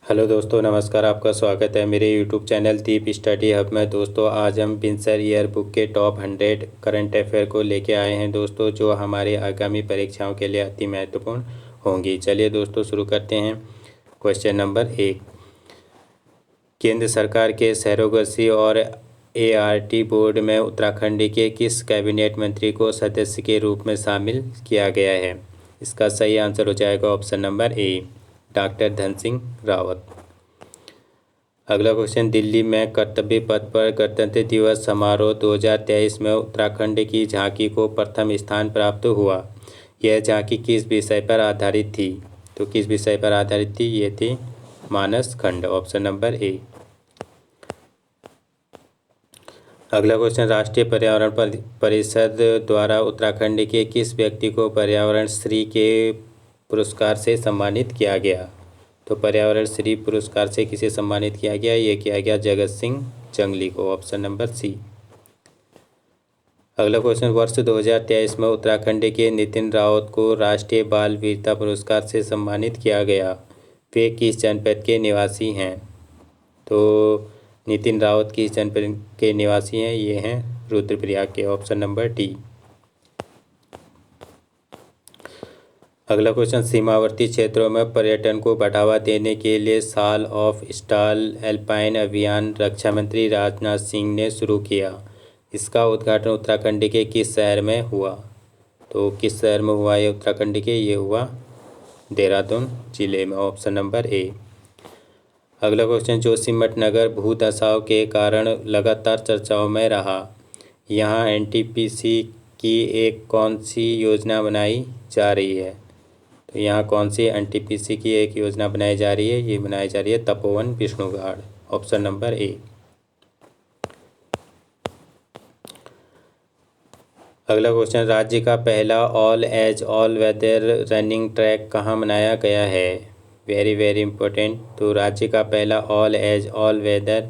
Hello दोस्तों, नमस्कार। आपका स्वागत है मेरे यूट्यूब चैनल दीप स्टडी हब में। दोस्तों, आज हम बिनसर ईयर बुक के टॉप 100 करंट अफेयर को लेके आए हैं दोस्तों, जो हमारे आगामी परीक्षाओं के लिए अति महत्वपूर्ण होंगी। चलिए दोस्तों, शुरू करते हैं। Question number 1। केंद्र सरकार के सरोगेसी और एआरटी बोर्ड में उत्तराखंड के किस कैबिनेट मंत्री को सदस्य के रूप में शामिल किया गया है? इसका सही आंसर हो जाएगा ऑप्शन नंबर ए, डॉक्टर धन सिंह रावत। अगला क्वेश्चन, दिल्ली में कर्तव्य पथ पर गणतंत्र दिवस समारोह 2023 में उत्तराखंड की झांकी को प्रथम स्थान प्राप्त हुआ। यह झांकी किस विषय पर आधारित थी? तो किस विषय पर आधारित थी? ये थी मानस खंड, ऑप्शन नंबर ए। अगला क्वेश्चन, राष्ट्रीय पर्यावरण परिषद द्वारा उत्तराखंड के किस व्यक्ति को पर्यावरण श्री के पुरस्कार से सम्मानित किया गया? तो पर्यावरण श्री पुरस्कार से किसे सम्मानित किया गया? ये किया गया जगत सिंह जंगली को, ऑप्शन नंबर सी। अगला क्वेश्चन, वर्ष 2023 में उत्तराखंड के नितिन रावत को राष्ट्रीय बाल वीरता पुरस्कार से सम्मानित किया गया। वे किस जनपद के निवासी हैं? तो नितिन रावत किस जनपद के निवासी हैं? ये हैं रुद्रप्रयाग के, ऑप्शन नंबर डी। अगला क्वेश्चन, सीमावर्ती क्षेत्रों में पर्यटन को बढ़ावा देने के लिए साल ऑफ स्टार एल्पाइन अभियान रक्षा मंत्री राजनाथ सिंह ने शुरू किया। इसका उद्घाटन उत्तराखंड के किस शहर में हुआ? तो किस शहर में हुआ ये उत्तराखंड के? ये हुआ देहरादून जिले में, ऑप्शन नंबर ए। अगला क्वेश्चन, जोशीमठ नगर भूधसाव के कारण लगातार चर्चाओं में रहा। यहाँ एनटीपीसी की एक कौन सी योजना बनाई जा रही है? तो यहाँ कौन सी एनटीपीसी की एक योजना बनाई जा रही है? ये बनाई जा रही है Tapovan Vishnughat, option number A. अगला क्वेश्चन, राज्य का पहला all as all weather running track कहाँ बनाया गया है? Very very important. तो राज्य का पहला all as all weather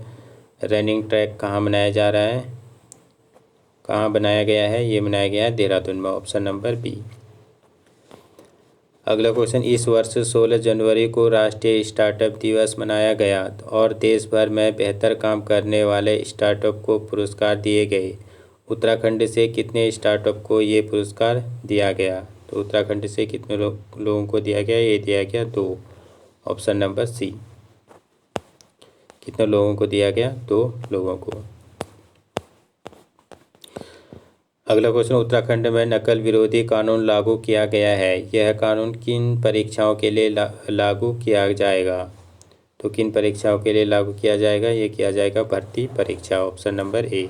running track कहाँ बनाया जा रहा है? कहाँ बनाया गया है? ये बनाया गया है देहरादून में, ऑप्शन नंबर बी। अगला क्वेश्चन, इस वर्ष 16 जनवरी को राष्ट्रीय स्टार्टअप दिवस मनाया गया और देश भर में बेहतर काम करने वाले स्टार्टअप को पुरस्कार दिए गए। उत्तराखंड से कितने स्टार्टअप को ये पुरस्कार दिया गया? तो उत्तराखंड से कितने लोगों को दिया गया? ये दिया गया 2, ऑप्शन नंबर सी। कितने लोगों को दिया गया? 2 लोगों को। अगला क्वेश्चन, उत्तराखंड में नकल विरोधी कानून लागू किया गया है। यह कानून किन परीक्षाओं के लिए लागू किया जाएगा? तो किन परीक्षाओं के लिए लागू किया जाएगा? ये किया जाएगा भर्ती परीक्षा, ऑप्शन नंबर ए।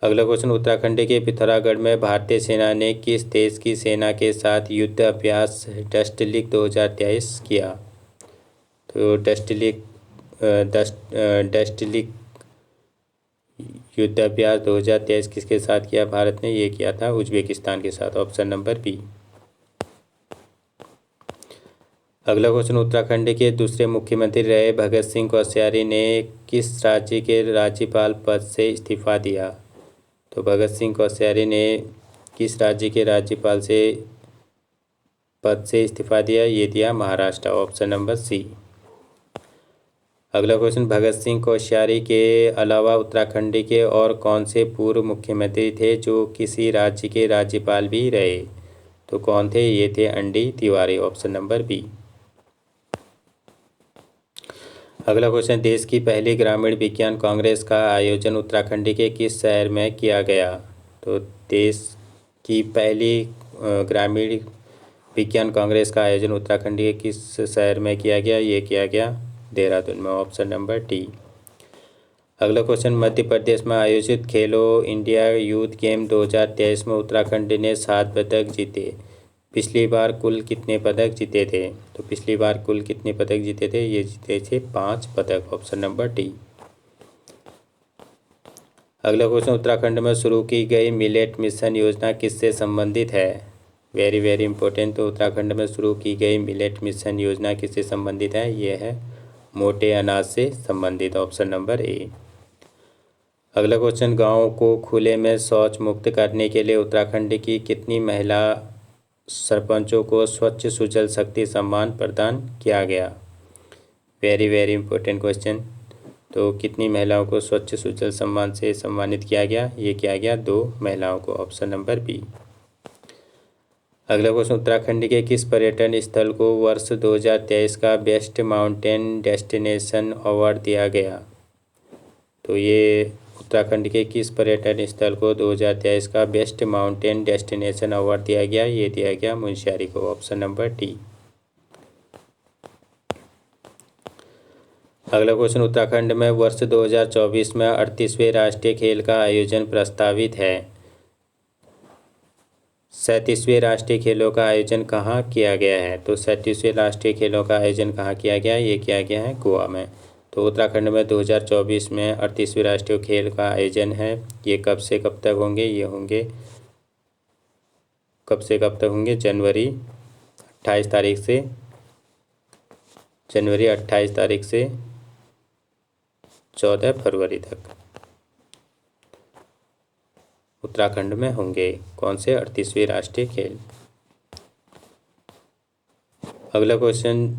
अगला क्वेश्चन, उत्तराखंड के पिथौरागढ़ में भारतीय सेना ने किस देश की सेना के साथ युद्ध अभ्यास डस्टलिक 2023 किया? तो डस्टलिक युद्ध अभ्यास 2023 किसके साथ किया भारत ने? ये किया था उज्बेकिस्तान के साथ, ऑप्शन नंबर बी। अगला क्वेश्चन, उत्तराखंड के दूसरे मुख्यमंत्री रहे भगत सिंह कोश्यारी ने किस राज्य के राज्यपाल पद से इस्तीफा दिया? तो भगत सिंह कोश्यारी ने किस राज्य के राज्यपाल से पद से इस्तीफा दिया? ये दिया महाराष्ट्र, ऑप्शन नंबर सी। अगला क्वेश्चन, भगत सिंह कोश्यारी के अलावा उत्तराखंड के और कौन से पूर्व मुख्यमंत्री थे जो किसी राज्य के राज्यपाल भी रहे? तो कौन थे? ये थे N D Tiwari, option number B. अगला क्वेश्चन, देश की पहली ग्रामीण विज्ञान कांग्रेस का आयोजन उत्तराखंड के किस शहर में किया गया? तो देश की पहली ग्रामीण विज्ञान कांग्रेस का आयोजन उत्तराखंड के किस शहर में किया गया? ये किया गया देहरादून में, ऑप्शन नंबर डी। अगला क्वेश्चन, मध्य प्रदेश में आयोजित खेलो इंडिया यूथ गेम 2023 में उत्तराखंड ने 7 पदक जीते। पिछली बार कुल कितने पदक जीते थे? तो पिछली बार कुल कितने पदक जीते थे? ये जीते थे 5 पदक, ऑप्शन नंबर डी। अगला क्वेश्चन, उत्तराखंड में शुरू की गई मिलेट मिशन योजना किससे संबंधित है? Very very important. तो उत्तराखंड में शुरू की गई मिलेट मिशन योजना किससे संबंधित है? ये है मोटे अनाज से संबंधित, ऑप्शन नंबर ए। अगला क्वेश्चन, गाँव को खुले में शौच मुक्त करने के लिए उत्तराखंड की कितनी महिला सरपंचों को स्वच्छ सुजल शक्ति सम्मान प्रदान किया गया? Very very important question. तो कितनी महिलाओं को स्वच्छ सुजल सम्मान से सम्मानित किया गया? ये किया गया 2 महिलाओं को, ऑप्शन नंबर बी। अगला क्वेश्चन, उत्तराखंड के किस पर्यटन स्थल को वर्ष 2023 का बेस्ट माउंटेन डेस्टिनेशन अवार्ड दिया गया? तो ये उत्तराखंड के किस पर्यटन स्थल को 2023 का बेस्ट माउंटेन डेस्टिनेशन अवार्ड दिया गया? ये दिया गया मुनस्यारी को, ऑप्शन नंबर डी। अगला क्वेश्चन, उत्तराखंड में वर्ष 2024 में 38वें राष्ट्रीय खेल का आयोजन प्रस्तावित है। 37वें राष्ट्रीय खेलों का आयोजन कहाँ किया गया है? तो 37वें राष्ट्रीय खेलों का आयोजन कहाँ किया गया है? ये किया गया है गोवा में। तो उत्तराखंड में 2024 में 38वें राष्ट्रीय खेल का आयोजन है। ये कब से कब तक होंगे? ये होंगे कब से कब तक होंगे? जनवरी 28 तारीख से 14 फरवरी तक उत्तराखंड में होंगे। कौन से? 38वें राष्ट्रीय खेल। अगला क्वेश्चन,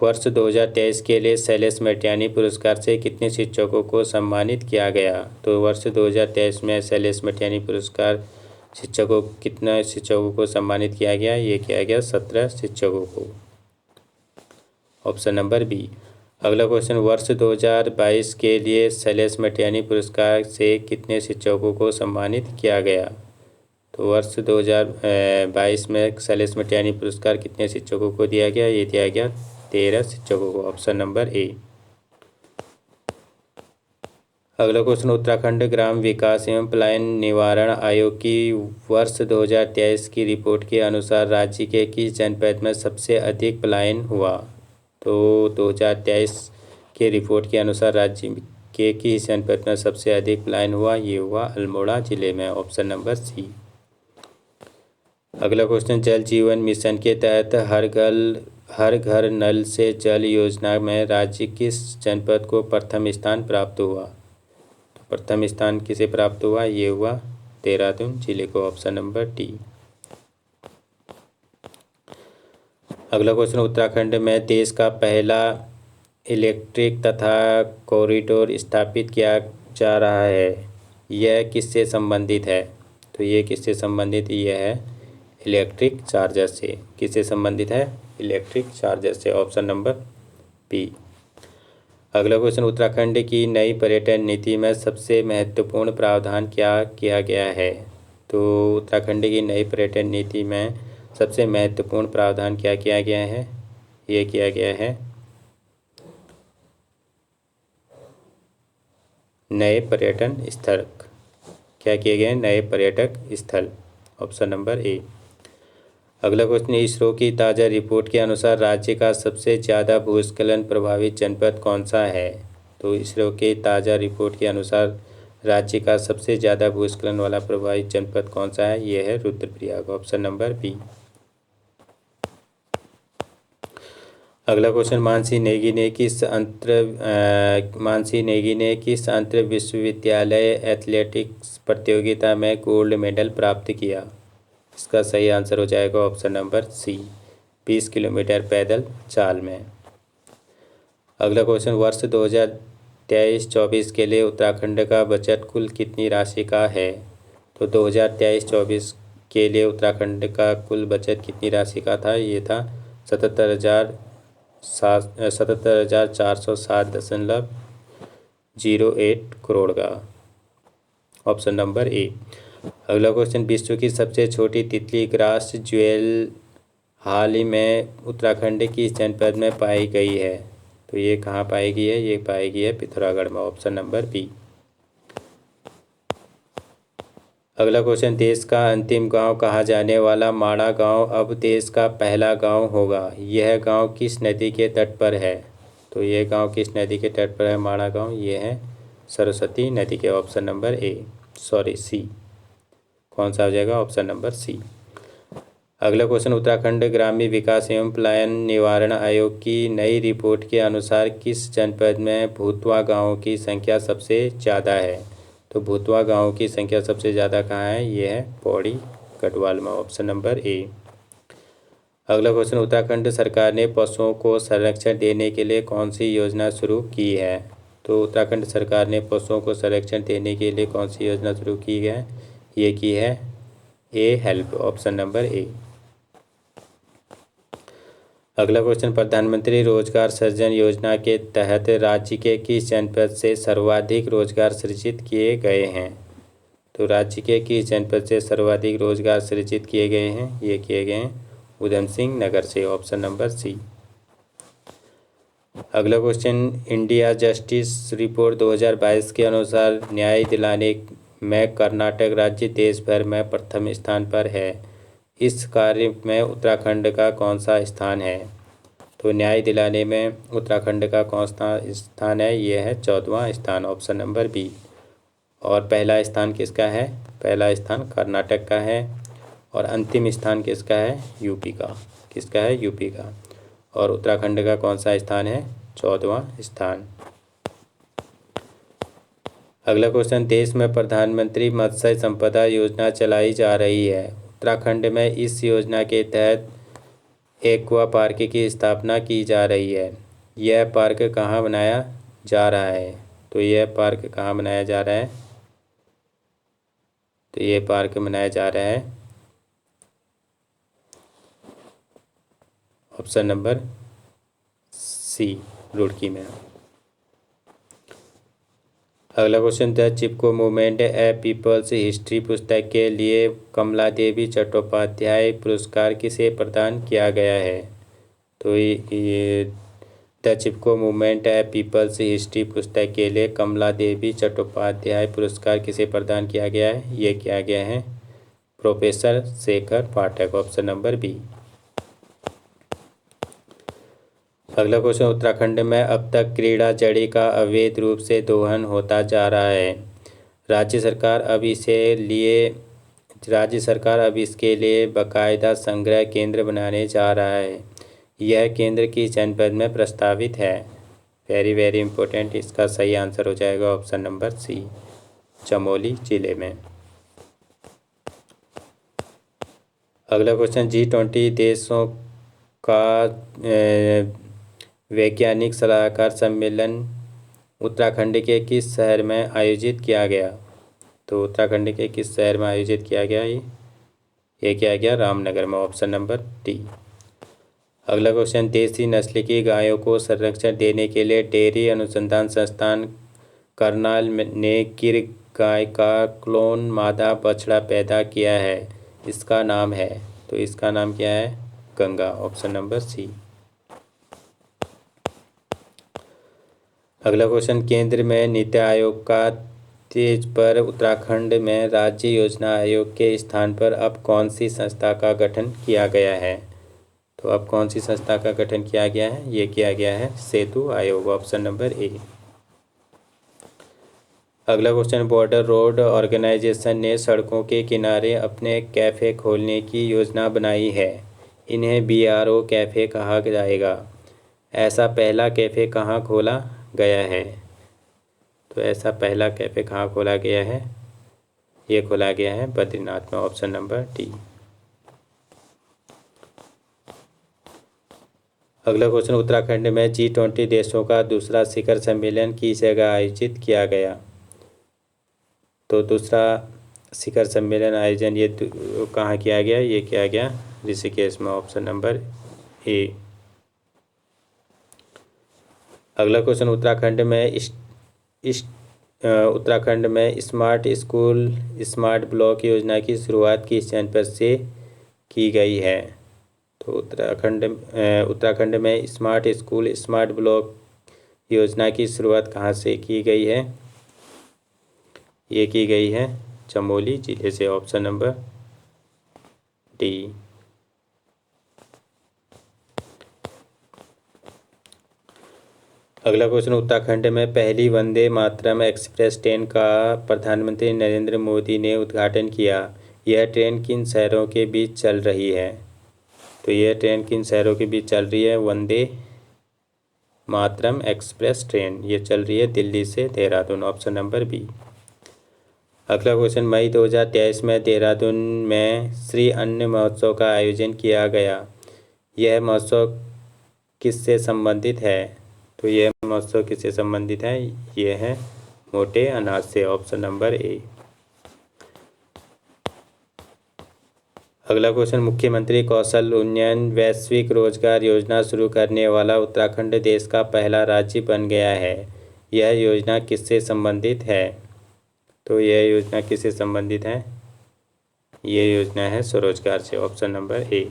वर्ष 2023 के लिए शैलेश मटियानी पुरस्कार से कितने शिक्षकों को सम्मानित किया गया? तो वर्ष 2023 में शैलेश मटियानी पुरस्कार कितने शिक्षकों को सम्मानित किया गया? ये किया गया 17 शिक्षकों को, ऑप्शन नंबर बी। अगला क्वेश्चन, वर्ष 2022 के लिए शैलेश मटियानी पुरस्कार से कितने शिक्षकों को सम्मानित किया गया? तो वर्ष 2022 में शैलेश मटियानी पुरस्कार कितने शिक्षकों को दिया गया? ये दिया गया 13 शिक्षकों को, ऑप्शन नंबर ए। अगला क्वेश्चन, उत्तराखंड ग्राम विकास एवं पलायन निवारण आयोग की वर्ष 2023 की रिपोर्ट के अनुसार राज्य के किस जनपद में सबसे अधिक पलायन हुआ? तो 2023 के रिपोर्ट के अनुसार राज्य के किस जनपद में सबसे अधिक पलायन हुआ? ये हुआ अल्मोड़ा जिले में, ऑप्शन नंबर सी। अगला क्वेश्चन, जल जीवन मिशन के तहत हर घर नल से जल योजना में राज्य किस जनपद को प्रथम स्थान प्राप्त हुआ? तो प्रथम स्थान किसे प्राप्त हुआ? ये हुआ देहरादून जिले को, ऑप्शन नंबर डी। अगला क्वेश्चन, उत्तराखंड में देश का पहला इलेक्ट्रिक तथा कॉरिडोर स्थापित किया जा रहा है, यह किससे संबंधित है? तो ये किससे संबंधित? यह है इलेक्ट्रिक चार्जर से। किससे संबंधित है? इलेक्ट्रिक चार्जर से, ऑप्शन नंबर बी। अगला क्वेश्चन, उत्तराखंड की नई पर्यटन नीति में सबसे महत्वपूर्ण प्रावधान क्या किया गया है? तो उत्तराखंड की नई पर्यटन नीति में सबसे महत्वपूर्ण प्रावधान क्या किया गया है? ये किया गया है नए पर्यटन स्थल। क्या किए गए? नए पर्यटक स्थल, ऑप्शन नंबर ए। अगला क्वेश्चन, इसरो की ताज़ा रिपोर्ट के अनुसार राज्य का सबसे ज़्यादा भूस्खलन प्रभावित जनपद कौन सा है? तो इसरो के ताज़ा रिपोर्ट के अनुसार राज्य का सबसे ज़्यादा भूस्खलन वाला प्रभावित जनपद कौन सा है? यह है रुद्रप्रयाग, ऑप्शन नंबर बी। अगला क्वेश्चन, मानसी नेगी ने किस अंतर विश्वविद्यालय एथलेटिक्स प्रतियोगिता में गोल्ड मेडल प्राप्त किया? इसका सही आंसर हो जाएगा ऑप्शन नंबर सी, 20 किलोमीटर पैदल चाल में। अगला क्वेश्चन, वर्ष 2023-24 के लिए उत्तराखंड का बजट कुल कितनी राशि का है? तो 2023-24 के लिए उत्तराखंड का कुल बजट कितनी राशि का था? ये था 77,407.08 करोड़ का, ऑप्शन नंबर ए। अगला क्वेश्चन, विश्व की सबसे छोटी तितली ग्रास ज्वेल हाल ही में उत्तराखंड की जनपद में पाई गई है? तो ये कहाँ पाई गई है? ये पाई गई है पिथौरागढ़ में, ऑप्शन नंबर बी। अगला क्वेश्चन, देश का अंतिम गांव कहा जाने वाला माड़ा गांव अब देश का पहला गांव होगा, यह गांव किस नदी के तट पर है? तो ये गांव किस नदी के तट पर है माड़ा गांव? ये है सरस्वती नदी के, ऑप्शन नंबर सी। कौन सा हो जाएगा? Option number C. अगला क्वेश्चन, उत्तराखंड ग्रामीण विकास एवं पलायन निवारण आयोग की नई रिपोर्ट के अनुसार किस जनपद में भूतवा गाँवों की संख्या सबसे ज़्यादा है? तो भूतवा गाँवों की संख्या सबसे ज़्यादा कहाँ है? ये है पौड़ी गढ़वाल में, ऑप्शन नंबर ए। अगला क्वेश्चन, उत्तराखंड सरकार ने पशुओं को संरक्षण देने के लिए कौन सी योजना शुरू की है? तो उत्तराखंड सरकार ने पशुओं को संरक्षण देने के लिए कौन सी योजना शुरू की है? ये की है ए हेल्प, ऑप्शन नंबर ए। अगला क्वेश्चन, प्रधानमंत्री रोजगार सृजन योजना के तहत राज्य के किस जनपद से सर्वाधिक रोजगार सृजित किए गए हैं? तो राज्य के किस जनपद से सर्वाधिक रोजगार सृजित किए गए हैं? ये किए गए हैं उधम सिंह नगर से, ऑप्शन नंबर सी। अगला क्वेश्चन, इंडिया जस्टिस रिपोर्ट 2022 के अनुसार न्याय दिलाने में कर्नाटक राज्य देश भर में प्रथम स्थान पर है। इस कार्य में उत्तराखंड का कौन सा स्थान है? तो न्याय दिलाने में उत्तराखंड का कौन सा स्थान है? यह है 14वां स्थान, ऑप्शन नंबर बी। और पहला स्थान किसका है? पहला स्थान कर्नाटक का है और अंतिम स्थान किसका है? यूपी का। किसका है? यूपी का। और उत्तराखंड का कौन सा स्थान है? 14वां स्थान। अगला क्वेश्चन, देश में प्रधानमंत्री मत्स्य संपदा योजना चलाई जा रही है। उत्तराखंड में इस योजना के तहत एक्वा पार्क की स्थापना की जा रही है। यह पार्क कहाँ बनाया जा रहा है? तो यह पार्क कहाँ बनाया जा रहा है? तो यह पार्क बनाया जा रहा है ऑप्शन नंबर सी, रुड़की में। अगला question, the Chipko movement a people's history पुस्तक के लिए कमला देवी चट्टोपाध्याय पुरस्कार किसे प्रदान किया गया है? तो ये the Chipko movement a people's history पुस्तक के लिए कमला देवी चट्टोपाध्याय पुरस्कार किसे प्रदान किया गया है? ये किया गया है प्रोफेसर शेखर पाठक, ऑप्शन नंबर बी। अगला क्वेश्चन, उत्तराखंड में अब तक क्रीड़ा जड़ी का अवैध रूप से दोहन होता जा रहा है। राज्य सरकार अब इसके लिए बाकायदा संग्रह केंद्र बनाने जा रहा है। यह केंद्र किस जनपद में प्रस्तावित है? वेरी वेरी इंपॉर्टेंट, इसका सही आंसर हो जाएगा ऑप्शन नंबर सी, चमोली जिले में। अगला क्वेश्चन, G20 देशों का वैज्ञानिक सलाहकार सम्मेलन उत्तराखंड के किस शहर में आयोजित किया गया? तो उत्तराखंड के किस शहर में आयोजित किया गया? ये किया गया रामनगर में, ऑप्शन नंबर डी। अगला क्वेश्चन, देसी नस्ल की गायों को संरक्षण देने के लिए डेयरी अनुसंधान संस्थान करनाल ने गिर गाय का क्लोन मादा बछड़ा पैदा किया है। इसका नाम है, तो इसका नाम क्या है? Ganga, option number C. अगला क्वेश्चन, केंद्र में नीति आयोग का तेज पर उत्तराखंड में राज्य योजना आयोग के स्थान पर अब कौन सी संस्था का गठन किया गया है? तो अब कौन सी संस्था का गठन किया गया है? ये किया गया है सेतु आयोग, ऑप्शन नंबर ए। अगला क्वेश्चन, बॉर्डर रोड ऑर्गेनाइजेशन ने सड़कों के किनारे अपने कैफ़े खोलने की योजना बनाई है। इन्हें BRO कैफ़े कहा जाएगा। ऐसा पहला कैफ़े कहाँ खोला गया है? तो ऐसा पहला कैफ़े कहाँ खोला गया है? ये खोला गया है बद्रीनाथ में, ऑप्शन नंबर डी। अगला क्वेश्चन, उत्तराखंड में G20 देशों का दूसरा शिखर सम्मेलन किस जगह आयोजित किया गया? तो दूसरा शिखर सम्मेलन आयोजन ये कहाँ किया गया? ये किया गया ऋषिकेश में, ऑप्शन नंबर ए। अगला क्वेश्चन, उत्तराखंड में स्मार्ट स्कूल स्मार्ट ब्लॉक योजना की शुरुआत किस जनपद से की गई है? तो उत्तराखंड में स्मार्ट स्कूल स्मार्ट ब्लॉक योजना की शुरुआत कहाँ से की गई है? ये की गई है चमोली जिले से, ऑप्शन नंबर डी। अगला क्वेश्चन, उत्तराखंड में पहली वंदे मातरम एक्सप्रेस ट्रेन का प्रधानमंत्री नरेंद्र मोदी ने उद्घाटन किया। यह ट्रेन किन शहरों के बीच चल रही है? तो यह ट्रेन किन शहरों के बीच चल रही है? वंदे मातरम एक्सप्रेस ट्रेन ये चल रही है दिल्ली से देहरादून, ऑप्शन नंबर बी। अगला क्वेश्चन, मई 2023 में देहरादून में श्री अन्न महोत्सव का आयोजन किया गया। यह महोत्सव किससे संबंधित है? तो यह महोत्सव किससे संबंधित है? यह है मोटे अनाज से। Option number A. अगला क्वेश्चन, मुख्यमंत्री कौशल उन्नयन वैश्विक रोजगार योजना शुरू करने वाला उत्तराखंड देश का पहला राज्य बन गया है। यह योजना किससे संबंधित है? तो यह योजना किससे संबंधित है? यह योजना है स्वरोजगार से। Option number A.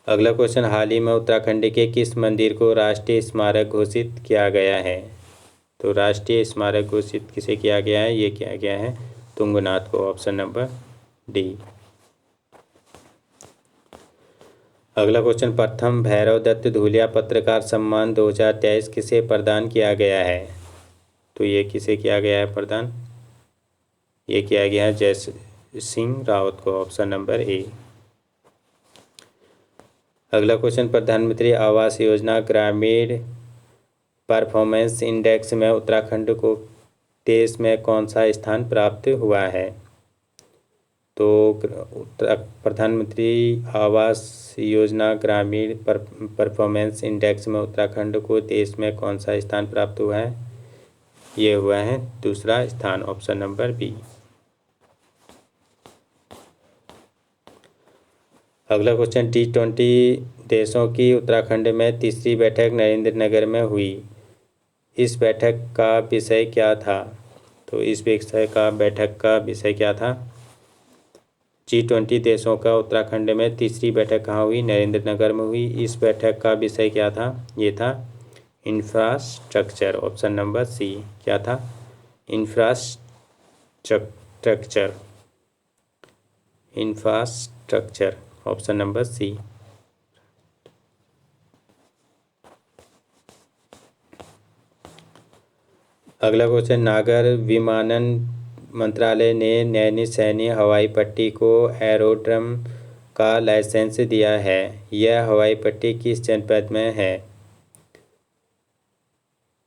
अगला क्वेश्चन, हाल ही में उत्तराखंड के किस मंदिर को राष्ट्रीय स्मारक घोषित किया गया है? तो राष्ट्रीय स्मारक घोषित किसे किया गया है? ये किया गया है तुंगनाथ को। Option number D. अगला क्वेश्चन, प्रथम भैरव दत्त धूलिया पत्रकार सम्मान 2023 किसे प्रदान किया गया है? तो ये किसे किया गया है प्रदान? ये किया गया है जय सिंह रावत को। Option number A. अगला क्वेश्चन, प्रधानमंत्री आवास योजना ग्रामीण परफॉर्मेंस इंडेक्स में उत्तराखंड को देश में कौन सा स्थान प्राप्त हुआ है? तो प्रधानमंत्री आवास योजना ग्रामीण परफॉर्मेंस इंडेक्स में उत्तराखंड को देश में कौन सा स्थान प्राप्त हुआ है? ये हुआ है दूसरा स्थान। Option number B. अगला क्वेश्चन, G20 देशों की उत्तराखंड में तीसरी बैठक नरेंद्र में हुई। इस बैठक का विषय क्या था? तो इस बैठक का विषय क्या था? G20 देशों का उत्तराखंड में तीसरी बैठक कहाँ हुई? नरेंद्र में हुई। इस बैठक का विषय क्या था? ये था इंफ्रास्ट्रक्चर। Option number C. क्या था? इंफ्रास्ट्रक्चर। Option number C. अगला क्वेश्चन, नागर विमानन मंत्रालय ने नैनी हवाई पट्टी को एरोड्रम का लाइसेंस दिया है। यह हवाई पट्टी किस जनपद में है?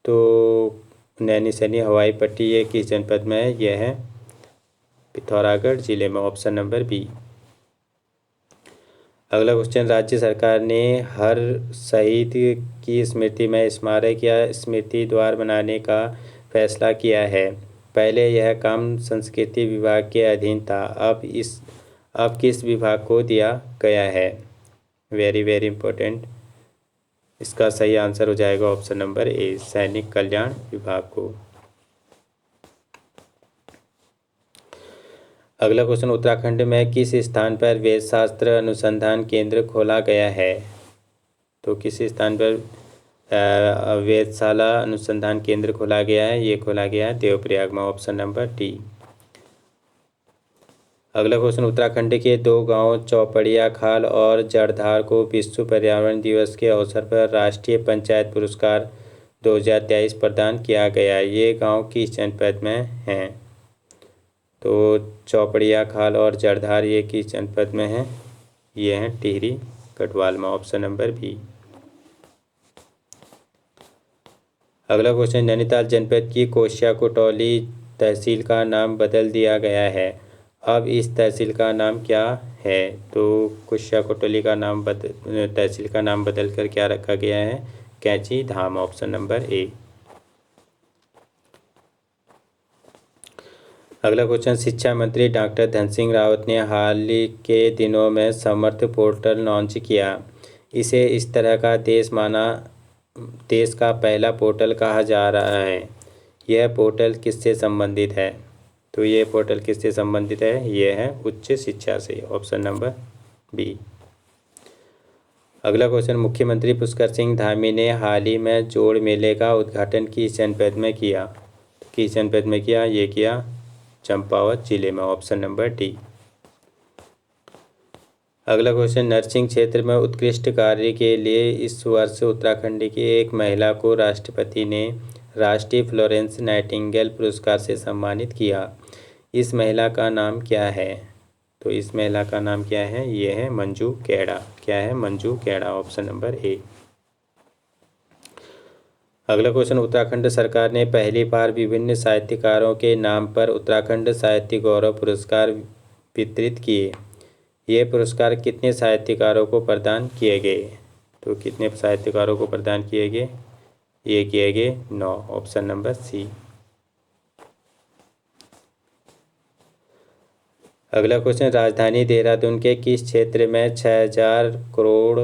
तो नैनी हवाई पट्टी ये किस जनपद में है? यह है पिथौरागढ़ जिले में। Option number B. अगला क्वेश्चन, राज्य सरकार ने हर शहीद की स्मृति में स्मारक या स्मृति द्वार बनाने का फैसला किया है। पहले यह काम संस्कृति विभाग के अधीन था, अब किस विभाग को दिया गया है? Very very important. इसका सही आंसर हो जाएगा ऑप्शन नंबर ए, सैनिक कल्याण विभाग को। अगला क्वेश्चन, उत्तराखंड में किस स्थान पर वेदशास्त्र अनुसंधान केंद्र खोला गया है? तो किस स्थान पर वेदशाला अनुसंधान केंद्र खोला गया है? ये खोला गया है देवप्रयाग में। Option number D. अगला क्वेश्चन, उत्तराखंड के 2 गांव चौपड़िया खाल और जड़धार को विश्व पर्यावरण दिवस के अवसर पर राष्ट्रीय पंचायत पुरस्कार 2023 प्रदान किया गया। ये गांव किस जनपद में हैं? तो चौपड़िया खाल और जड़धार ये किस जनपद में है? ये हैं टिहरी गढ़वाल में। Option number B. अगला क्वेश्चन, नैनीताल जनपद की कोसिया कोटौली तहसील का नाम बदल दिया गया है। अब इस तहसील का नाम क्या है? तो कोसिया कोटौली का नाम तहसील का नाम बदल कर क्या रखा गया है? कैंची धाम। Option number A. अगला क्वेश्चन, शिक्षा मंत्री डॉक्टर धन सिंह रावत ने हाल ही के दिनों में समर्थ पोर्टल लॉन्च किया। इसे इस तरह का देश का पहला पोर्टल कहा जा रहा है। यह पोर्टल किससे संबंधित है? तो ये पोर्टल किससे संबंधित है? यह है उच्च शिक्षा से। Option number B. अगला क्वेश्चन, मुख्यमंत्री पुष्कर सिंह धामी ने हाल ही में जोड़ मेले का उद्घाटन किस जनपद में किया? किस जनपद में किया? ये किया चंपावत जिले में। Option number D. अगला क्वेश्चन, नर्सिंग क्षेत्र में उत्कृष्ट कार्य के लिए इस वर्ष उत्तराखंड की एक महिला को राष्ट्रपति ने राष्ट्रीय फ्लोरेंस नाइटिंगेल पुरस्कार से सम्मानित किया। इस महिला का नाम क्या है? तो इस महिला का नाम क्या है? ये है मंजू केड़ा। क्या है? मंजू केड़ा। Option number A. अगला क्वेश्चन, उत्तराखंड सरकार ने पहली बार विभिन्न साहित्यकारों के नाम पर उत्तराखंड साहित्य गौरव पुरस्कार वितरित किए। ये पुरस्कार कितने साहित्यकारों को प्रदान किए गए? तो कितने साहित्यकारों को प्रदान किए गए? ये किए गए 9, ऑप्शन नंबर सी। अगला क्वेश्चन, राजधानी देहरादून के किस क्षेत्र में 6000 करोड़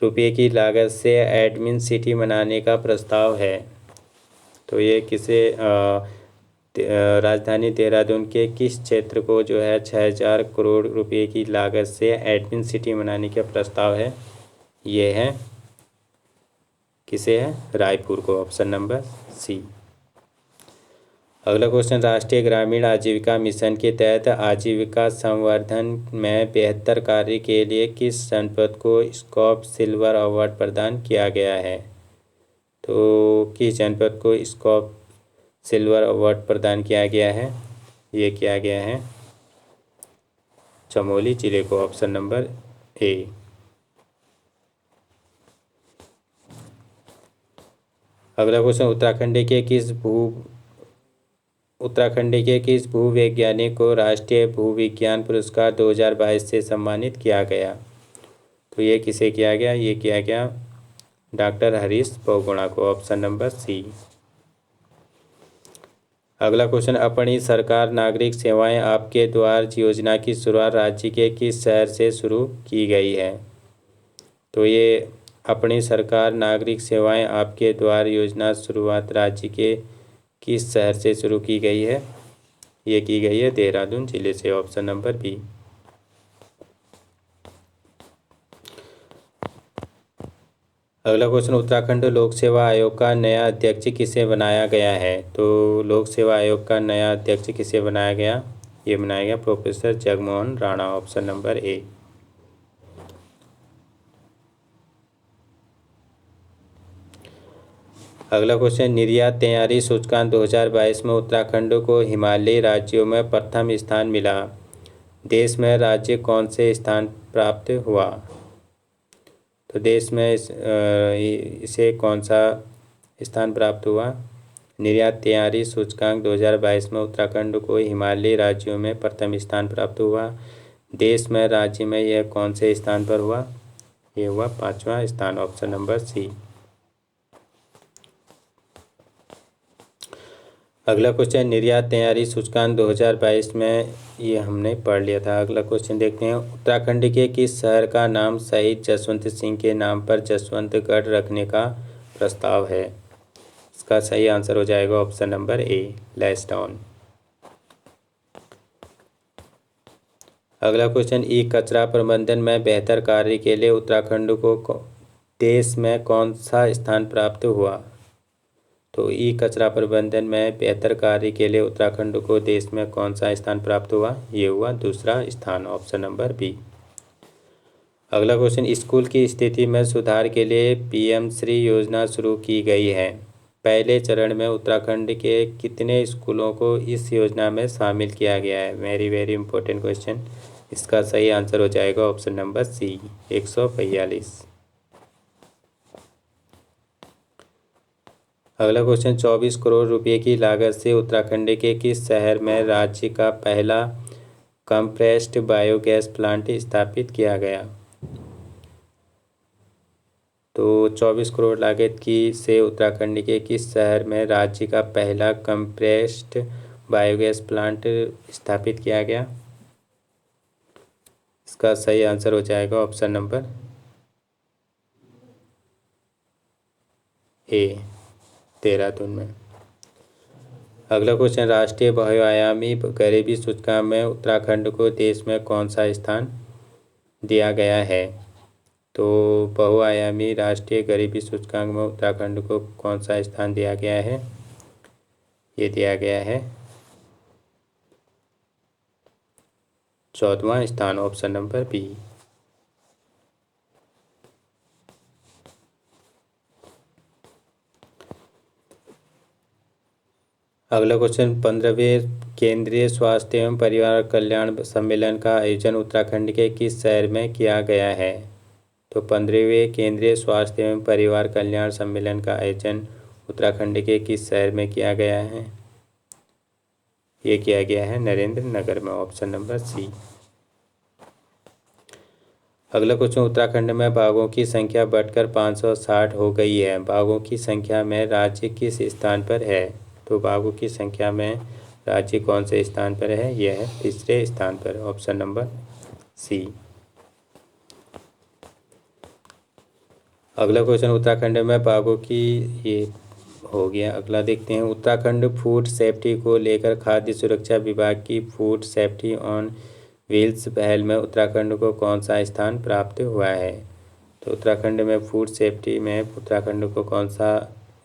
रुपए की लागत से एडमिन सिटी बनाने का प्रस्ताव है? तो ये किसे राजधानी देहरादून के किस क्षेत्र को जो है 6000 करोड़ रुपए की लागत से एडमिन सिटी बनाने का प्रस्ताव है? ये है किसे है? रायपुर को, ऑप्शन नंबर सी। अगला क्वेश्चन, राष्ट्रीय ग्रामीण आजीविका मिशन के तहत आजीविका संवर्धन में बेहतर कार्य के लिए किस जनपद को स्कॉप सिल्वर अवार्ड प्रदान किया गया है? तो किस जनपद को स्कॉप सिल्वर अवार्ड प्रदान किया गया है? ये किया गया है चमोली जिले को, ऑप्शन नंबर ए। अगला क्वेश्चन, उत्तराखंड के किस भूवैज्ञानिक को राष्ट्रीय भूविज्ञान पुरस्कार 2022 से सम्मानित किया गया? तो ये किसे किया गया? ये किया गया डॉक्टर हरीश बहुगुणा को, ऑप्शन नंबर सी। अगला क्वेश्चन, अपनी सरकार नागरिक सेवाएं आपके द्वार योजना की शुरुआत राज्य के किस शहर से शुरू की गई है? तो ये अपनी सरकार नागरिक सेवाएं आपके द्वार योजना शुरुआत राज्य के किस शहर से शुरू की गई है? ये की गई है देहरादून जिले से, ऑप्शन नंबर बी। अगला क्वेश्चन, उत्तराखंड लोक सेवा आयोग का नया अध्यक्ष किसे बनाया गया है? तो लोक सेवा आयोग का नया अध्यक्ष किसे बनाया गया? ये बनाया गया professor Jagmohan Rana, option number A. अगला क्वेश्चन, निर्यात तैयारी सूचकांक 2022 में उत्तराखंड को हिमालयी राज्यों में प्रथम स्थान मिला। देश में राज्य कौन से स्थान प्राप्त हुआ? तो देश में इसे कौन सा स्थान प्राप्त हुआ? निर्यात तैयारी सूचकांक 2022 में उत्तराखंड को हिमालयी राज्यों में प्रथम स्थान प्राप्त हुआ। देश में राज्य में यह कौन से स्थान पर हुआ? ये हुआ 5वां स्थान, ऑप्शन नंबर सी। अगला क्वेश्चन, निर्यात तैयारी सूचकांक 2022 में, ये हमने पढ़ लिया था। अगला क्वेश्चन देखते हैं, उत्तराखंड के किस शहर का नाम शहीद जसवंत सिंह के नाम पर जसवंतगढ़ रखने का प्रस्ताव है? इसका सही आंसर हो जाएगा ऑप्शन नंबर ए, लैंसडाउन। अगला क्वेश्चन, ई कचरा प्रबंधन में बेहतर कार्य के लिए उत्तराखंड को देश में कौन सा स्थान प्राप्त हुआ? तो ई कचरा प्रबंधन में बेहतर कार्य के लिए उत्तराखंड को देश में कौन सा स्थान प्राप्त हुआ? ये हुआ दूसरा स्थान, ऑप्शन नंबर बी। अगला क्वेश्चन, स्कूल की स्थिति में सुधार के लिए पीएम श्री योजना शुरू की गई है। पहले चरण में उत्तराखंड के कितने स्कूलों को इस योजना में शामिल किया गया है? Very very important question. इसका सही आंसर हो जाएगा ऑप्शन नंबर सी, 142। अगला क्वेश्चन, 24 करोड़ रुपए की लागत से उत्तराखंड के किस शहर में राज्य का पहला कंप्रेस्ड बायोगैस प्लांट स्थापित किया गया? तो 24 करोड़ लागत की से उत्तराखंड के किस शहर में राज्य का पहला कंप्रेस्ड बायोगैस प्लांट स्थापित किया गया? इसका सही आंसर हो जाएगा ऑप्शन नंबर ए, देहरादून में। अगला क्वेश्चन, राष्ट्रीय बहुआयामी गरीबी सूचकांक में उत्तराखंड को देश में कौन सा स्थान दिया गया है? तो बहुआयामी राष्ट्रीय गरीबी सूचकांक में उत्तराखंड को कौन सा स्थान दिया गया है? ये दिया गया है 14वां स्थान, ऑप्शन नंबर बी। अगला क्वेश्चन, 15वें केंद्रीय स्वास्थ्य एवं परिवार कल्याण सम्मेलन का आयोजन उत्तराखंड के किस शहर में किया गया है? तो 15वें केंद्रीय स्वास्थ्य एवं परिवार कल्याण सम्मेलन का आयोजन उत्तराखंड के किस शहर में किया गया है? ये किया गया है नरेंद्र नगर में, ऑप्शन नंबर सी। अगला क्वेश्चन, उत्तराखंड में बाघों की संख्या बढ़कर 560 हो गई है। बाघों की संख्या में राज्य किस स्थान पर है? तो बाघों की संख्या में राज्य कौन से स्थान पर है? यह है तीसरे स्थान पर, ऑप्शन नंबर सी। अगला क्वेश्चन, उत्तराखंड में बाघों की, ये हो गया। अगला देखते हैं, उत्तराखंड फूड सेफ्टी को लेकर खाद्य सुरक्षा विभाग की फूड सेफ्टी ऑन व्हील्स पहल में उत्तराखंड को कौन सा स्थान प्राप्त हुआ है? तो उत्तराखंड में फूड सेफ्टी में उत्तराखंड को कौन सा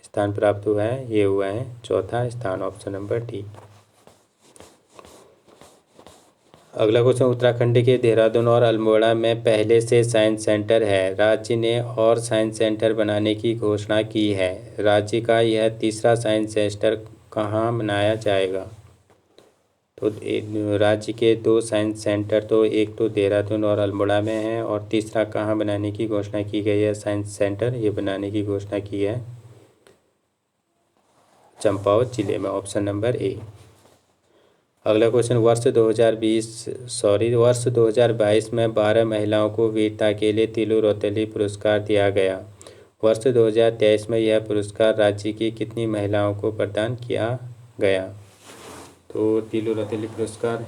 स्थान प्राप्त हुआ है? ये हुआ है चौथा स्थान, ऑप्शन नंबर डी। अगला क्वेश्चन, उत्तराखंड के देहरादून और अल्मोड़ा में पहले से साइंस सेंटर है। राज्य ने और साइंस सेंटर बनाने की घोषणा की है। राज्य का यह तीसरा साइंस सेंटर कहाँ बनाया जाएगा? तो राज्य के 2 साइंस सेंटर, तो एक तो देहरादून और अल्मोड़ा में है, और तीसरा कहाँ बनाने की घोषणा की गई है साइंस सेंटर? ये बनाने की घोषणा की है चंपावत जिले में, ऑप्शन नंबर ए। अगला क्वेश्चन, वर्ष 2022 में 12 महिलाओं को वीरता के लिए तिलु रौतेली पुरस्कार दिया गया। वर्ष 2023 में यह पुरस्कार राज्य की कितनी महिलाओं को प्रदान किया गया? तो तिलु रौतेली पुरस्कार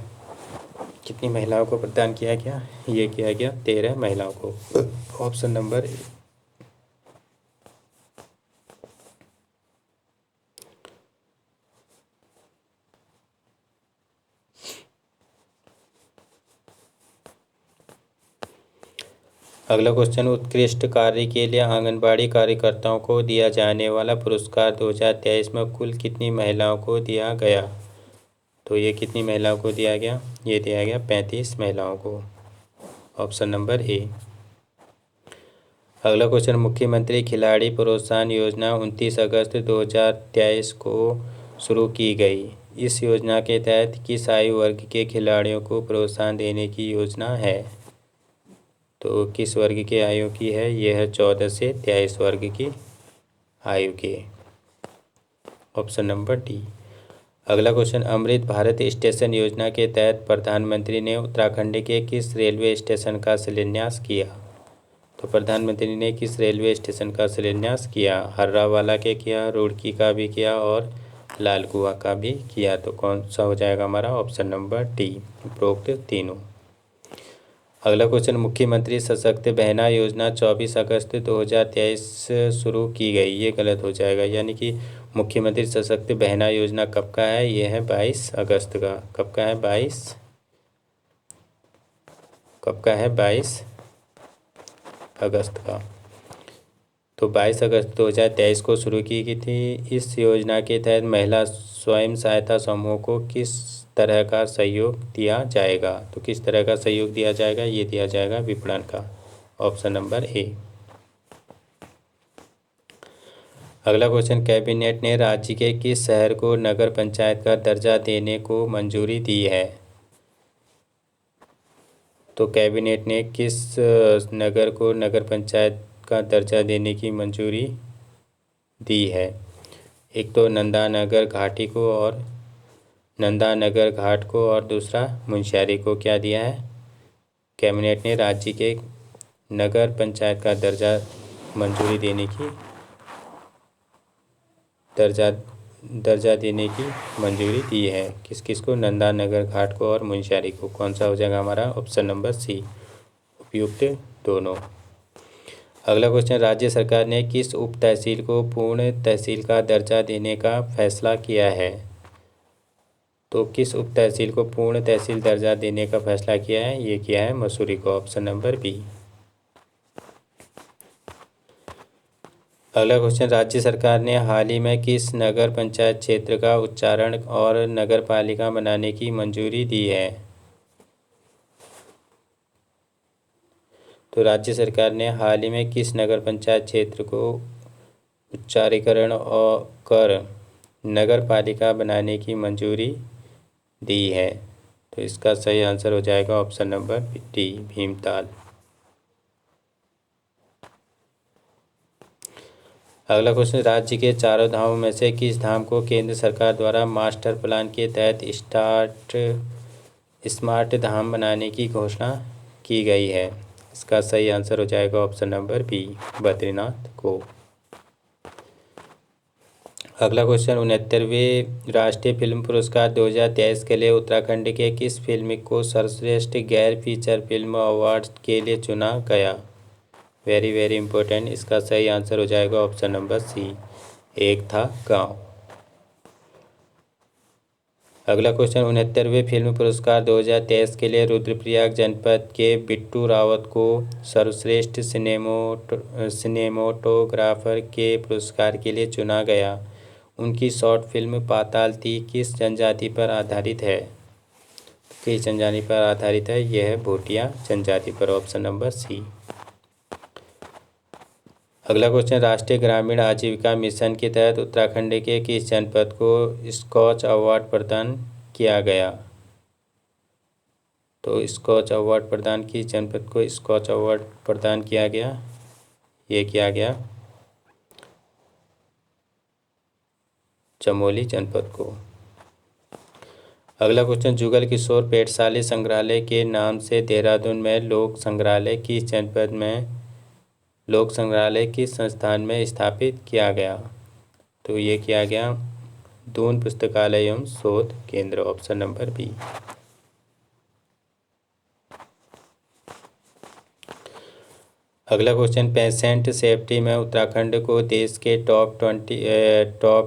कितनी महिलाओं को प्रदान किया गया? ये किया गया 13 महिलाओं को, ऑप्शन नंबर ए। अगला क्वेश्चन, उत्कृष्ट कार्य के लिए आंगनबाड़ी कार्यकर्ताओं को दिया जाने वाला पुरस्कार 2023 में कुल कितनी महिलाओं को दिया गया? तो ये कितनी महिलाओं को दिया गया? ये दिया गया 35 महिलाओं को, ऑप्शन नंबर ए। अगला क्वेश्चन, मुख्यमंत्री खिलाड़ी प्रोत्साहन योजना 29 अगस्त 2023 को शुरू की गई। इस योजना के तहत किस आयु वर्ग के खिलाड़ियों को प्रोत्साहन देने की योजना है? तो किस वर्ग की आयु की है? यह है 14 से 23 वर्ग की आयु के, ऑप्शन नंबर डी। अगला क्वेश्चन, अमृत भारत स्टेशन योजना के तहत प्रधानमंत्री ने उत्तराखंड के किस रेलवे स्टेशन का शिलान्यास किया? तो प्रधानमंत्री ने किस रेलवे स्टेशन का शिलान्यास किया? हर्रावाला के किया, रुड़की का भी किया, और लालकुआ का भी किया। तो कौन सा हो जाएगा हमारा? ऑप्शन नंबर डी, उपरोक्त तीनों। अगला क्वेश्चन, मुख्यमंत्री सशक्त बहना योजना 24 अगस्त 2023 शुरू की गई। ये गलत हो जाएगा, यानी कि मुख्यमंत्री सशक्त बहना योजना कब का है? ये है 22 अगस्त का। कब का है? 22 अगस्त का। तो 22 अगस्त 2023 को शुरू की गई थी। इस योजना के तहत महिला स्वयं सहायता समूह को किस तरह का सहयोग दिया जाएगा? तो किस तरह का सहयोग दिया जाएगा? ये दिया जाएगा विपणन का, ऑप्शन नंबर ए। अगला क्वेश्चन, कैबिनेट ने राज्य के किस शहर को नगर पंचायत का दर्जा देने को मंजूरी दी है? तो कैबिनेट ने किस नगर को नगर पंचायत का दर्जा देने की मंजूरी दी है? एक तो नंदानगर घाटी को, और नंदानगर घाट को, और दूसरा मुंशियारी को क्या दिया है? कैबिनेट ने राज्य के नगर पंचायत का दर्जा मंजूरी देने की दर्जा देने की मंजूरी दी है। किस किस को? नंदानगर घाट को और मुंशियारी को। कौन सा हो जाएगा हमारा? ऑप्शन नंबर सी, उपयुक्त दोनों। अगला क्वेश्चन, राज्य सरकार ने किस उप तहसील को पूर्ण तहसील का दर्जा देने का फैसला किया है? तो किस उप तहसील को पूर्ण तहसील दर्जा देने का फैसला किया है? ये किया है मसूरी को, ऑप्शन नंबर बी। अगला क्वेश्चन, राज्य सरकार ने हाल ही में किस नगर पंचायत क्षेत्र का उच्चारण और नगर पालिका बनाने की मंजूरी दी है? तो राज्य सरकार ने हाल ही में किस नगर पंचायत क्षेत्र को उच्चारीकरण और कर नगर पालिका बनाने की मंजूरी दी है? तो इसका सही आंसर हो जाएगा ऑप्शन नंबर डी, भीमताल। अगला क्वेश्चन, राज्य के चारों धामों में से किस धाम को केंद्र सरकार द्वारा मास्टर प्लान के तहत स्मार्ट धाम बनाने की घोषणा की गई है? इसका सही आंसर हो जाएगा ऑप्शन नंबर बी, बद्रीनाथ को। अगला क्वेश्चन, 69वें राष्ट्रीय फिल्म पुरस्कार 2023 के लिए उत्तराखंड के किस फिल्म को सर्वश्रेष्ठ गैर फीचर फिल्म अवार्ड के लिए चुना गया? Very very important. इसका सही आंसर हो जाएगा ऑप्शन नंबर सी, एक था गांव। अगला क्वेश्चन, 69वें फिल्म पुरस्कार 2023 के लिए रुद्रप्रयाग जनपद के बिट्टू रावत को सर्वश्रेष्ठ सिनेमोटोग्राफर के पुरस्कार के लिए चुना गया। उनकी शॉर्ट फिल्म पाताल तीर किस जनजाति पर आधारित है? किस जनजाति पर आधारित है? यह है भोटिया जनजाति पर, ऑप्शन नंबर सी। अगला क्वेश्चन, राष्ट्रीय ग्रामीण आजीविका मिशन के तहत उत्तराखंड के किस जनपद को स्कॉच अवार्ड प्रदान किया गया? तो स्कॉच अवार्ड प्रदान किस जनपद को स्कॉच अवार्ड प्रदान किया गया? ये किया गया चमोली जनपद को। अगला क्वेश्चन, जुगल किशोर पेटशाली संग्रहालय के नाम से देहरादून में लोक संग्रहालय किस जनपद में लोक संग्रहालय किस संस्थान में स्थापित किया गया? तो ये किया गया दून पुस्तकालय एवं शोध केंद्र, ऑप्शन नंबर बी। अगला क्वेश्चन, पेशेंट सेफ्टी में उत्तराखंड को देश के टॉप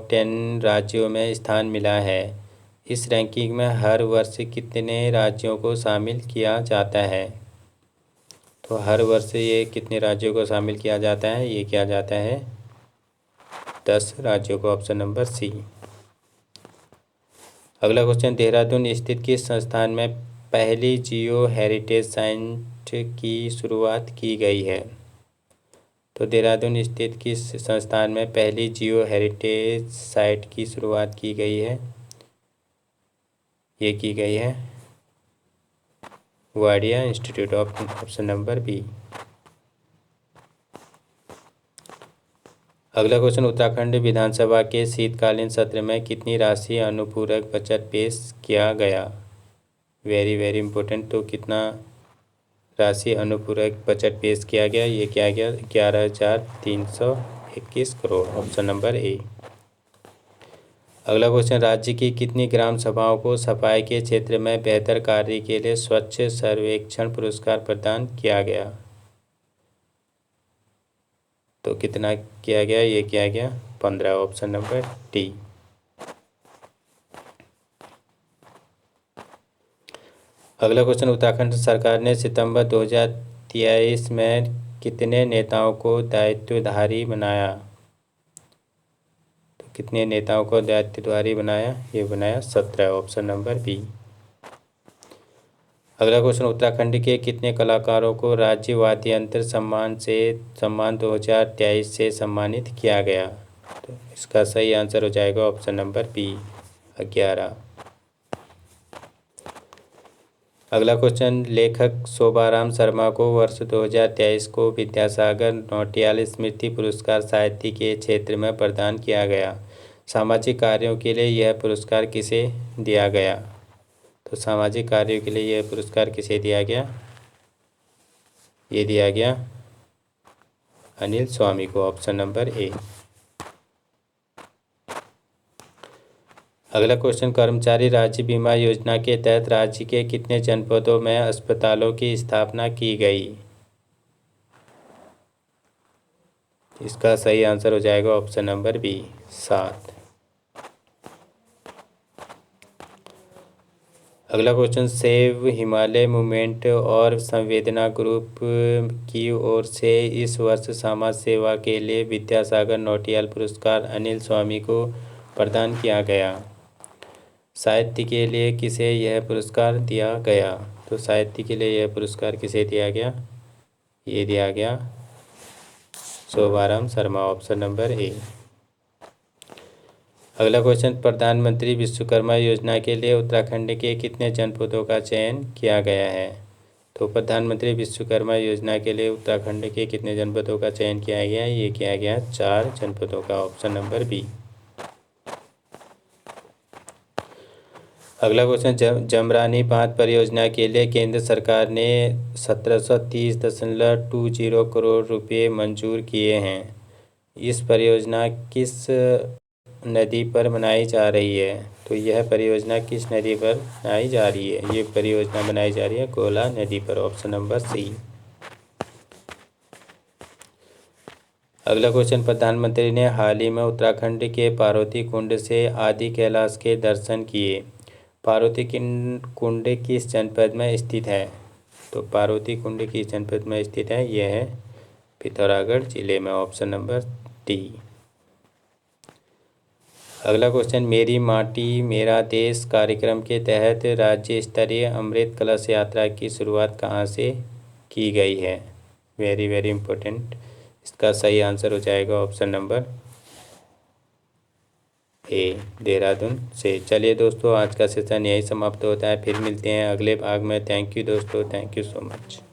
10 राज्यों में स्थान मिला है। इस रैंकिंग में हर वर्ष कितने राज्यों को शामिल किया जाता है? तो हर वर्ष ये कितने राज्यों को शामिल किया जाता है? ये किया जाता है 10 राज्यों को, ऑप्शन नंबर सी। अगला क्वेश्चन, देहरादून स्थित किस संस्थान में पहली जियो हेरिटेज साइट की शुरुआत की गई है? तो देहरादून स्थित किस संस्थान में पहली जियो हेरिटेज साइट की शुरुआत की गई है? ये की गई है Wadia institute, option number B. अगला क्वेश्चन, उत्तराखंड विधानसभा के शीतकालीन सत्र में कितनी राशि अनुपूरक बजट पेश किया गया? Very very important. तो कितना राशि अनुपूरक बजट पेश किया गया? ये किया गया 11,321 करोड़, ऑप्शन नंबर ए। अगला क्वेश्चन, राज्य की कितनी ग्राम सभाओं को सफाई के क्षेत्र में बेहतर कार्य के लिए स्वच्छ सर्वेक्षण पुरस्कार प्रदान किया गया? तो कितना किया गया? ये किया गया 15, ऑप्शन नंबर डी। अगला क्वेश्चन, उत्तराखंड सरकार ने सितंबर 2023 में कितने नेताओं को दायित्वधारी बनाया? तो कितने नेताओं को दायित्वधारी बनाया? ये बनाया 17, ऑप्शन नंबर बी। अगला क्वेश्चन, उत्तराखंड के कितने कलाकारों को राज्य वाद्य यंत्र सम्मान 2023 से सम्मानित किया गया? तो इसका सही आंसर हो जाएगा ऑप्शन नंबर बी, 11। अगला क्वेश्चन, लेखक शोभाराम शर्मा को वर्ष 2023 को विद्यासागर नौटियाल स्मृति पुरस्कार साहित्य के क्षेत्र में प्रदान किया गया। सामाजिक कार्यों के लिए यह पुरस्कार किसे दिया गया? तो सामाजिक कार्यों के लिए यह पुरस्कार किसे दिया गया? ये दिया गया अनिल स्वामी को, ऑप्शन नंबर ए। अगला क्वेश्चन, कर्मचारी राज्य बीमा योजना के तहत राज्य के कितने जनपदों में अस्पतालों की स्थापना की गई? इसका सही आंसर हो जाएगा ऑप्शन नंबर बी, 7। अगला क्वेश्चन, सेव हिमालय मूवमेंट और संवेदना ग्रुप की ओर से इस वर्ष समाज सेवा के लिए विद्यासागर नौटियाल पुरस्कार अनिल स्वामी को प्रदान किया गया। साहित्य के लिए किसे यह पुरस्कार दिया गया? तो साहित्य के लिए यह पुरस्कार किसे दिया गया? ये दिया गया Shobharam Sharma, option number A. अगला क्वेश्चन, प्रधानमंत्री विश्वकर्मा योजना के लिए उत्तराखंड के कितने जनपदों का चयन किया गया है? तो प्रधानमंत्री विश्वकर्मा योजना के लिए उत्तराखंड के कितने जनपदों का चयन किया गया है? ये किया गया 4 जनपदों का, ऑप्शन नंबर बी। अगला क्वेश्चन, जमरानी बांध परियोजना के लिए केंद्र सरकार ने 1730.20 करोड़ रुपए मंजूर किए हैं। इस परियोजना किस नदी पर बनाई जा रही है? तो यह परियोजना किस नदी पर बनाई जा रही है? ये परियोजना बनाई जा रही है कोला नदी पर, ऑप्शन नंबर सी। अगला क्वेश्चन, प्रधानमंत्री ने हाल ही में उत्तराखंड के पार्वती कुंड से आदि कैलाश के दर्शन किए। पार्वती कुंड किस जनपद में स्थित है? तो पार्वती कुंड किस जनपद में स्थित है? यह है पिथौरागढ़ जिले में, ऑप्शन नंबर डी। अगला क्वेश्चन, मेरी माटी मेरा देश कार्यक्रम के तहत राज्य स्तरीय अमृत कलश यात्रा की शुरुआत कहाँ से की गई है? Very very important. इसका सही आंसर हो जाएगा ऑप्शन नंबर ए, देहरादून से। चलिए दोस्तों, आज का सेशन यही समाप्त होता है, फिर मिलते हैं अगले भाग में। थैंक यू दोस्तों, थैंक यू सो मच।